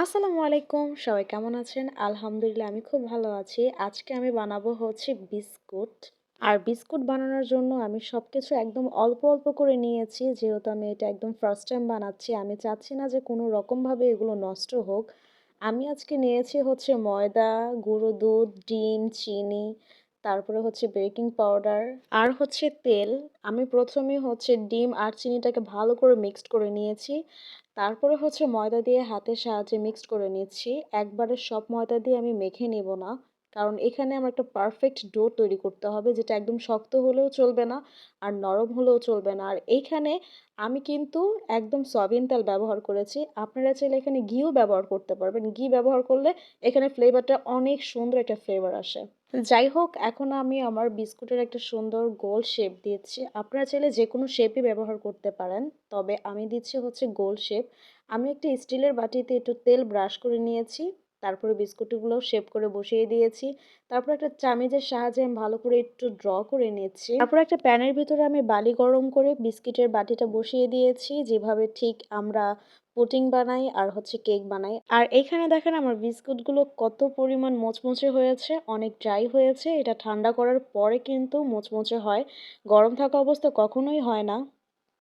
আসসালামু আলাইকুম। সবাই কেমন আছেন? আলহামদুলিল্লাহ আমি খুব ভালো আছি। আজকে আমি বানাবো হচ্ছে বিস্কুট। আর বিস্কুট বানানোর জন্য আমি সবকিছু একদম অল্প, অল্প করে নিয়েছি। যেহেতু আমি এটা একদম ফার্স্ট টাইম বানাচ্ছি। আমি চাচ্ছি না যে কোনো রকমভাবে এগুলো নষ্ট হোক। আমি আজকে নিয়েছি হচ্ছে ময়দা, গুঁড়ো দুধ, ডিম, চিনি, তারপরে হচ্ছে বেকিং পাউডার আর হচ্ছে তেল। আমি ১ম এই হচ্ছে ডিম আর চিনিটাকে ভালো করে মিক্সড করে নিয়েছি। তারপরে হচ্ছে ময়দা দিয়ে হাতের সাহায্যে মিক্সড করে নিচ্ছি। একবারে সব ময়দা দিয়ে আমি মেখে নিব না। কারণ এখানে আমার একটা পারফেক্ট ডো তৈরি করতে হবে যেটা একদম শক্ত হলেও চলবে না আর নরম হলেও চলবে না। আর এইখানে আমি কিন্তু একদম সয়াবিন তেল ব্যবহার করেছি। আপনারা চাইলে এখানে ঘিও ব্যবহার করতে পারবেন। ঘি ব্যবহার করলে এখানে ফ্লেভারটা অনেক সুন্দর একটা ফ্লেভার আসে। যাই হোক, এখন আমি আমার বিস্কুটের একটা সুন্দর গোল শেপ দিচ্ছি। আপনারা চাইলে যেকোনো শেপই ব্যবহার করতে পারেন। তবে আমি দিচ্ছি হচ্ছে গোল শেপ। আমি একটা স্টিলের বাটিতে একটু তেল ব্রাশ করে নিয়েছি। তারপরে বিস্কুটগুলো শেপ করে বসিয়ে দিয়েছি। তারপর একটা চামিচের সাহায্যে আমি ভালো করে একটু ড্র করে নিচ্ছি। তারপর একটা প্যানের ভিতরে আমি বালি গরম করে বিস্কিটের বাটিটা বসিয়ে দিয়েছি। যেভাবে ঠিক আমরা পুডিং বানাই আর হচ্ছে কেক বানাই। আর এইখানে দেখেন আমার বিস্কুটগুলো কত পরিমাণ মুচমুচে হয়েছে, অনেক ড্রাই হয়েছে। এটা ঠান্ডা করার পরে কিন্তু মুচমুচে হয়। গরম থাকা অবস্থায় কখনোই হয় না।